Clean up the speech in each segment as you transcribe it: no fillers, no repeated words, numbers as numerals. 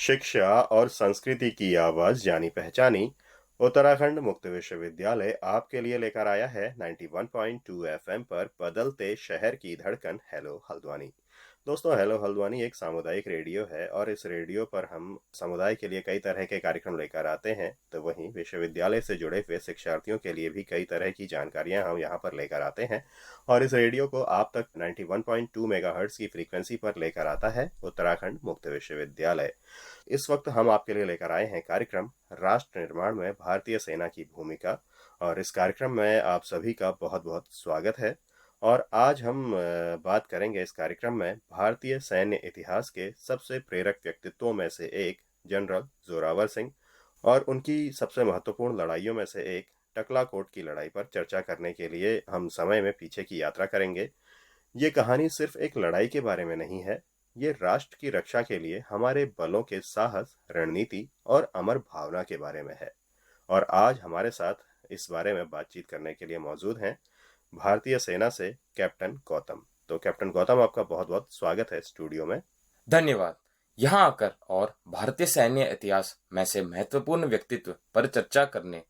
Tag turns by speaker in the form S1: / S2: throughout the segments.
S1: शिक्षा और संस्कृति की आवाज जानी पहचानी। उत्तराखंड मुक्त विश्वविद्यालय आपके लिए लेकर आया है 91.2 एफएम पर बदलते शहर की धड़कन हेलो हल्द्वानी। दोस्तों, हेलो हल्द्वानी एक सामुदायिक रेडियो है और इस रेडियो पर हम समुदाय के लिए कई तरह के कार्यक्रम लेकर आते हैं। तो वहीं विश्वविद्यालय से जुड़े हुए शिक्षार्थियों के लिए भी कई तरह की जानकारियां हम यहाँ पर लेकर आते हैं। और इस रेडियो को आप तक 91.2 मेगाहर्ट्ज की फ्रीक्वेंसी पर लेकर आता है उत्तराखंड मुक्त विश्वविद्यालय। इस वक्त हम आपके लिए लेकर आए हैं कार्यक्रम राष्ट्र निर्माण में भारतीय सेना की भूमिका। और इस कार्यक्रम में आप सभी का बहुत बहुत स्वागत है। और आज हम बात करेंगे इस कार्यक्रम में भारतीय सैन्य इतिहास के सबसे प्रेरक व्यक्तित्वों में से एक जनरल जोरावर सिंह और उनकी सबसे महत्वपूर्ण लड़ाइयों में से एक टकला कोट की लड़ाई पर चर्चा करने के लिए हम समय में पीछे की यात्रा करेंगे। ये कहानी सिर्फ एक लड़ाई के बारे में नहीं है, ये राष्ट्र की रक्षा के लिए हमारे बलों के साहस, रणनीति और अमर भावना के बारे में है। और आज हमारे साथ इस बारे में बातचीत करने के लिए मौजूद हैं भारतीय सेना से कैप्टन गौतम। तो कैप्टन गौतम, आपका बहुत बहुत स्वागत है स्टूडियो में।
S2: धन्यवाद। यहाँ आकर और भारतीय सैन्य इतिहास में से महत्वपूर्ण व्यक्तित्व पर चर्चा करने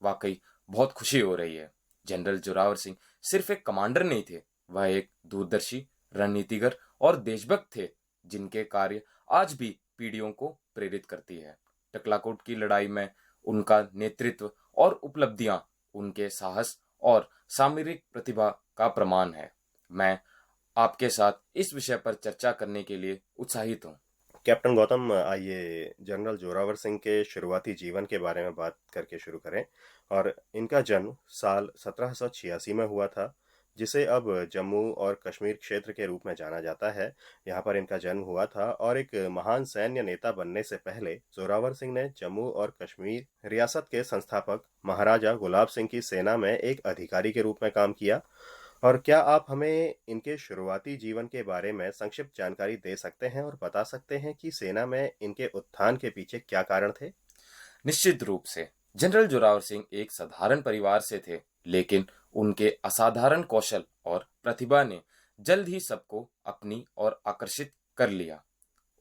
S2: वाकई बहुत खुशी हो रही है। जनरल जोरावर सिंह सिर्फ एक कमांडर नहीं थे, वह एक दूरदर्शी रणनीतिज्ञ और देशभक्त थे जिनके कार्य आज भी पीढ़ियों को प्रेरित करती है। टकलाकोट की लड़ाई में उनका नेतृत्व और उपलब्धियां उनके साहस और सामरिक प्रतिभा का प्रमाण है। मैं आपके साथ इस विषय पर चर्चा करने के लिए उत्साहित हूँ।
S1: कैप्टन गौतम, आइए जनरल जोरावर सिंह के शुरुआती जीवन के बारे में बात करके शुरू करें। और इनका जन्म साल 1786 में हुआ था, जिसे अब जम्मू और कश्मीर क्षेत्र के रूप में जाना जाता है। यहाँ पर इनका जन्म हुआ था और एक महान सैन्य नेता बनने से पहले जोरावर सिंह ने जम्मू और कश्मीर रियासत के संस्थापक महाराजा गुलाब सिंह की सेना में एक अधिकारी के रूप में काम किया। और क्या आप हमें इनके शुरुआती जीवन के बारे में संक्षिप्त जानकारी दे सकते हैं और बता सकते हैं कि सेना में इनके उत्थान के पीछे क्या कारण थे?
S2: निश्चित रूप से जनरल जोरावर सिंह एक साधारण परिवार से थे, लेकिन उनके असाधारण कौशल और प्रतिभा ने जल्द ही सबको अपनी ओर आकर्षित कर लिया।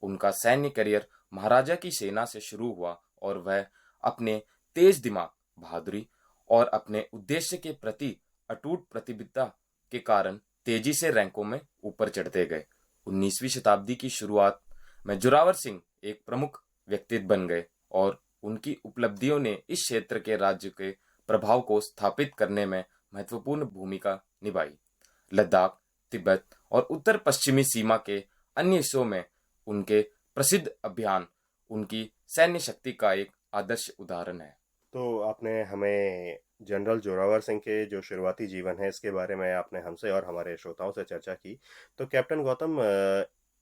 S2: उनका सैन्य करियर महाराजा की सेना से शुरू हुआ और वह अपने तेज दिमाग, बहादुरी और अपने उद्देश्य के प्रति अटूट प्रतिबद्धता के कारण तेजी से रैंकों में ऊपर चढ़ते गए। 19वीं शताब्दी की शुरुआत में जोरावर सिंह एक प्रमुख व्यक्तित्व बन गए और उनकी उपलब्धियों ने इस क्षेत्र के राज्य के प्रभाव को स्थापित करने में महत्वपूर्ण भूमिका निभाई। लद्दाख, तिब्बत और उत्तर पश्चिमी सीमा के अन्य हिस्सों में उनके प्रसिद्ध अभियान उनकी सैन्य शक्ति का एक आदर्श उदाहरण है।
S1: तो आपने हमें जनरल जोरावर सिंह के जो शुरुआती जीवन है इसके बारे में आपने हमसे और हमारे श्रोताओं से चर्चा की। तो कैप्टन गौतम,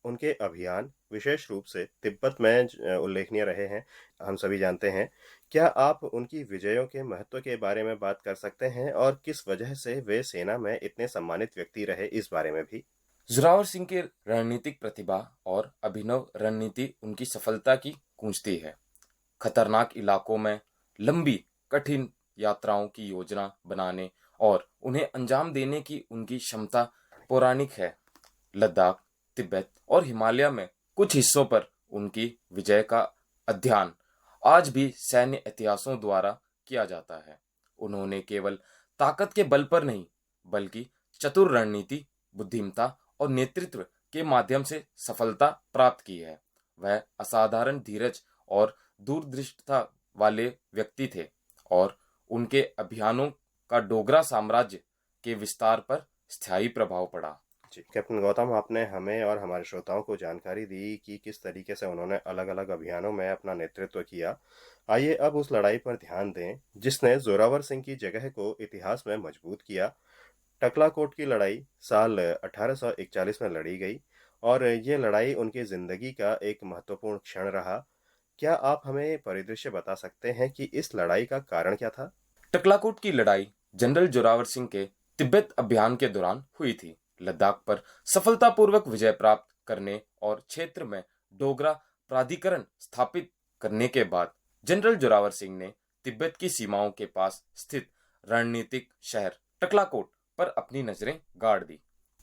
S1: उनके अभियान विशेष रूप से तिब्बत में उल्लेखनीय रहे हैं, हम सभी जानते हैं। क्या आप उनकी विजयों के महत्व के बारे में बात कर सकते हैं और किस वजह से वे सेना में इतने सम्मानित व्यक्ति रहे, इस बारे में भी?
S2: जोरावर सिंह की रणनीतिक प्रतिभा और अभिनव रणनीति उनकी सफलता की कुंजी है। खतरनाक इलाकों में लंबी कठिन यात्राओं की योजना बनाने और उन्हें अंजाम देने की उनकी क्षमता पौराणिक है। लद्दाख, तिब्बत और हिमालय में कुछ हिस्सों पर उनकी विजय का अध्ययन आज भी सैन्य इतिहासों द्वारा किया जाता है। उन्होंने केवल ताकत के बल पर नहीं, बल्कि चतुर रणनीति, बुद्धिमत्ता और नेतृत्व के माध्यम से सफलता प्राप्त की है। वह असाधारण धीरज और दूरदृष्टता वाले व्यक्ति थे और उनके अभियानों का डोगरा साम्राज्य के विस्तार पर स्थायी प्रभाव पड़ा।
S1: जी कैप्टन गौतम, आपने हमें और हमारे श्रोताओं को जानकारी दी कि किस तरीके से उन्होंने अलग अलग अभियानों में अपना नेतृत्व किया। आइए अब उस लड़ाई पर ध्यान दें जिसने जोरावर सिंह की जगह को इतिहास में मजबूत किया। टकलाकोट की लड़ाई साल 1841 में लड़ी गई और ये लड़ाई उनकी जिंदगी का एक महत्वपूर्ण क्षण रहा। क्या आप हमें परिदृश्य बता सकते हैं कि इस लड़ाई का कारण क्या था?
S2: टकलाकोट की लड़ाई जनरल जोरावर सिंह के तिब्बत अभियान के दौरान हुई थी। लद्दाख पर सफलतापूर्वक विजय प्राप्त करने और क्षेत्र में डोगरा प्राधिकरण स्थापित करने के बाद जनरल जोरावर सिंह ने तिब्बत की सीमाओं के पास स्थित रणनीतिक शहर टकलाकोट पर अपनी नजरें गाड़ दी।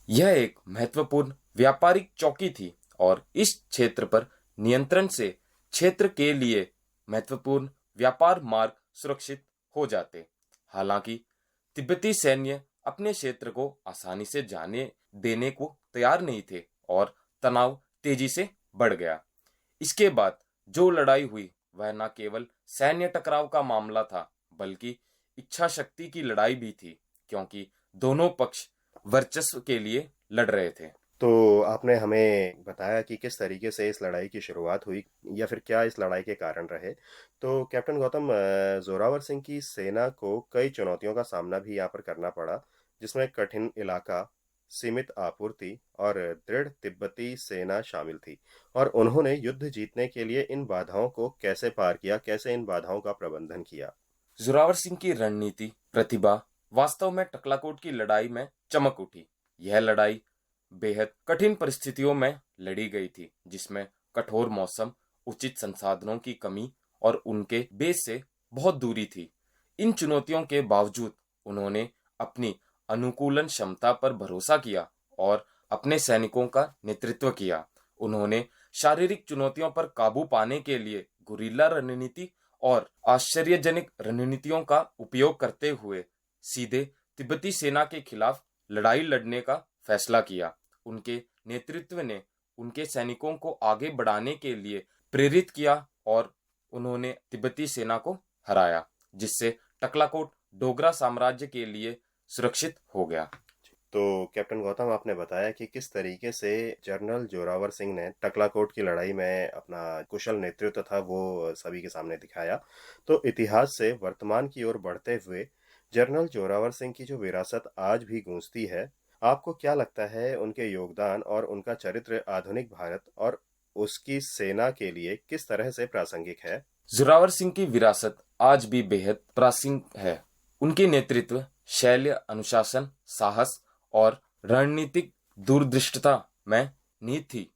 S2: यह एक महत्वपूर्ण व्यापारिक चौकी थी और इस क्षेत्र पर नियंत्रण से क्षेत्र के लिए महत्वपूर्ण व्यापार मार्ग सुरक्षित हो जाते। हालांकि तिब्बती सैन्य अपने क्षेत्र को आसानी से जाने देने को तैयार नहीं थे और तनाव तेजी से बढ़ गया। इसके बाद जो लड़ाई हुई वह न केवल सैन्य टकराव का मामला था बल्कि इच्छा शक्ति की लड़ाई भी थी, क्योंकि दोनों पक्ष वर्चस्व के लिए लड़ रहे थे।
S1: तो आपने हमें बताया कि किस तरीके से इस लड़ाई की शुरुआत हुई या फिर क्या इस लड़ाई के कारण रहे। तो कैप्टन गौतम, जोरावर सिंह की सेना को कई चुनौतियों का सामना भी यहाँ पर करना पड़ा, जिसमें कठिन इलाका, सीमित आपूर्ति और दृढ़ तिब्बती सेना शामिल थी। और उन्होंने युद्ध जीतने के लिए इन बाधाओं को कैसे पार किया, कैसे इन बाधाओं का प्रबंधन किया।
S2: जोरावर सिंह की रणनीति प्रतिभा वास्तव में टकलाकोट की लड़ाई में चमक उठी। यह लड़ाई बेहद कठिन परिस्थितियों में लड़ी गई थी, जिसमें कठोर मौसम, उचित संसाधनों की कमी और उनके बेस से बहुत दूरी थी। इन चुनौतियों के बावजूद उन्होंने अपनी अनुकूलन क्षमता पर भरोसा किया और अपने सैनिकों का नेतृत्व किया। उन्होंने शारीरिक चुनौतियों पर काबू पाने के लिए गुरिल्ला रणनीति और आश्चर्यजनक रणनीतियों का उपयोग करते हुए सीधे तिब्बती सेना के खिलाफ लड़ाई लड़ने का फैसला किया। उनके नेतृत्व ने उनके सैनिकों को आगे बढ़ाने के लिए प्रेरित किया और उन्होंने तिब्बती सेना को हराया, जिससे टकलाकोट डोगरा साम्राज्य के लिए सुरक्षित हो गया।
S1: तो कैप्टन गौतम, आपने बताया कि किस तरीके से जनरल जोरावर सिंह ने टकलाकोट की लड़ाई में अपना कुशल नेतृत्व था वो सभी के सामने दिखाया। तो इतिहास से वर्तमान की ओर बढ़ते हुए जनरल जोरावर सिंह की जो विरासत आज भी गूंजती है, आपको क्या लगता है उनके योगदान और उनका चरित्र आधुनिक भारत और उसकी सेना के लिए किस तरह से प्रासंगिक है।
S2: जोरावर सिंह की विरासत आज भी बेहद प्रासंगिक है। उनके नेतृत्व, शैल्य, अनुशासन, साहस और रणनीतिक दूरदृष्टता में निहित थी।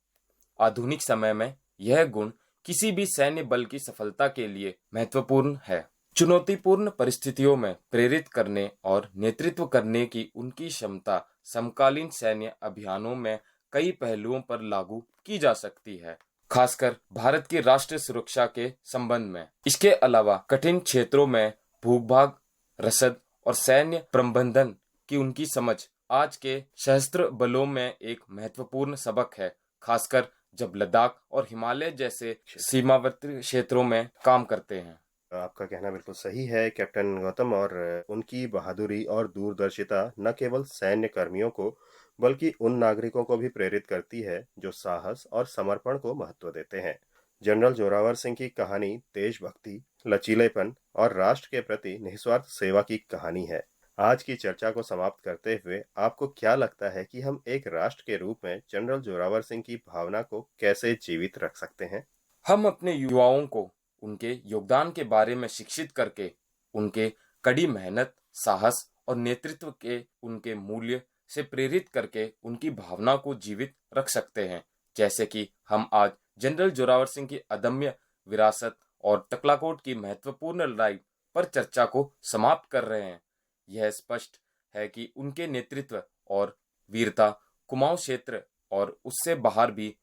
S2: आधुनिक समय में यह गुण किसी भी सैन्य बल की सफलता के लिए महत्वपूर्ण है। चुनौतीपूर्ण परिस्थितियों में प्रेरित करने और नेतृत्व करने की उनकी क्षमता समकालीन सैन्य अभियानों में कई पहलुओं पर लागू की जा सकती है, खासकर भारत की राष्ट्रीय सुरक्षा के संबंध में। इसके अलावा कठिन क्षेत्रों में भूभाग, रसद और सैन्य प्रबंधन की उनकी समझ आज के सशस्त्र बलों में एक महत्वपूर्ण सबक है, खासकर जब लद्दाख और हिमालय जैसे सीमावर्ती क्षेत्रों में काम करते हैं।
S1: आपका कहना बिल्कुल सही है कैप्टन गौतम, और उनकी बहादुरी और दूरदर्शिता न केवल सैन्य कर्मियों को बल्कि उन नागरिकों को भी प्रेरित करती है जो साहस और समर्पण को महत्व देते हैं। जनरल जोरावर सिंह की कहानी देशभक्ति, लचीलेपन और राष्ट्र के प्रति निस्वार्थ सेवा की कहानी है। आज की चर्चा को समाप्त करते हुए आपको क्या लगता है कि हम एक राष्ट्र के रूप में जनरल जोरावर सिंह की भावना को कैसे जीवित रख सकते हैं।
S2: हम अपने युवाओं को उनके योगदान के बारे में शिक्षित करके उनके कड़ी मेहनत, साहस और नेतृत्व के उनके मूल्य से प्रेरित करके उनकी भावना को जीवित रख सकते हैं। जैसे कि हम आज जनरल जोरावर सिंह की अदम्य विरासत और टकलाकोट की महत्वपूर्ण लड़ाई पर चर्चा को समाप्त कर रहे हैं। यह स्पष्ट है कि उनके नेतृत्व और वीरता कुमाऊं क्षेत्र और उससे बाहर भी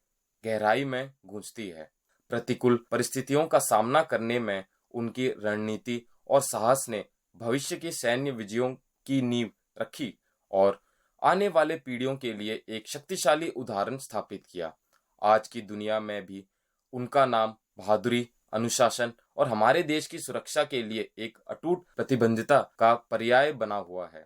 S2: गहराई में गूंजती है। प्रतिकूल परिस्थितियों का सामना करने में उनकी रणनीति और साहस ने भविष्य के सैन्य विजयों की नींव रखी और आने वाले पीढ़ियों के लिए एक शक्तिशाली उदाहरण स्थापित किया। आज की दुनिया में भी उनका नाम बहादुरी, अनुशासन और हमारे देश की सुरक्षा के लिए एक अटूट प्रतिबद्धता का पर्याय बना हुआ है।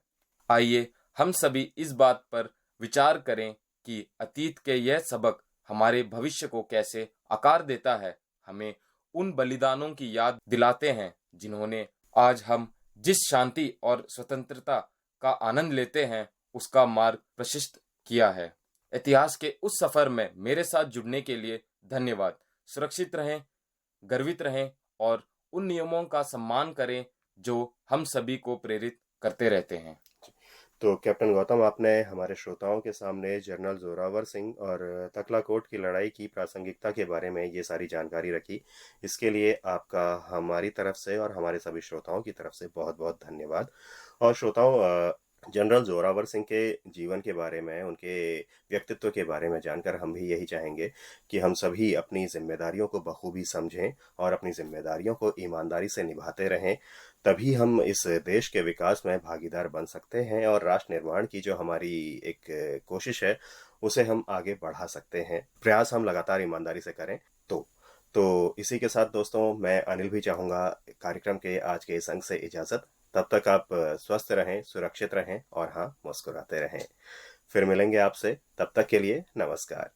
S2: आइए हम सभी इस बात पर विचार करें कि अतीत के यह सबक हमारे भविष्य को कैसे आकार देता है, हमें उन बलिदानों की याद दिलाते हैं जिन्होंने आज हम जिस शांति और स्वतंत्रता का आनंद लेते हैं उसका मार्ग प्रशस्त किया है। इतिहास के उस सफर में मेरे साथ जुड़ने के लिए धन्यवाद। सुरक्षित रहें, गर्वित रहें और उन नियमों का सम्मान करें जो हम सभी को प्रेरित करते रहते हैं।
S1: तो कैप्टन गौतम, आपने हमारे श्रोताओं के सामने जनरल जोरावर सिंह और तकलाकोट की लड़ाई की प्रासंगिकता के बारे में ये सारी जानकारी रखी। इसके लिए आपका हमारी तरफ से और हमारे सभी श्रोताओं की तरफ से बहुत बहुत धन्यवाद। और श्रोताओं, जनरल जोरावर सिंह के जीवन के बारे में, उनके व्यक्तित्व के बारे में जानकर हम भी यही चाहेंगे कि हम सभी अपनी ज़िम्मेदारियों को बखूबी समझें और अपनी ज़िम्मेदारियों को ईमानदारी से निभाते रहें। तभी हम इस देश के विकास में भागीदार बन सकते हैं और राष्ट्र निर्माण की जो हमारी एक कोशिश है, उसे हम आगे बढ़ा सकते हैं। प्रयास हम लगातार ईमानदारी से करें तो। तो इसी के साथ दोस्तों, मैं अनिल भी चाहूँगा कार्यक्रम के आज के इस अंक से इजाज़त। तब तक आप स्वस्थ रहें, सुरक्षित रहें और हाँ, मुस्कुराते रहें। फिर मिलेंगे आपसे, तब तक के लिए नमस्कार।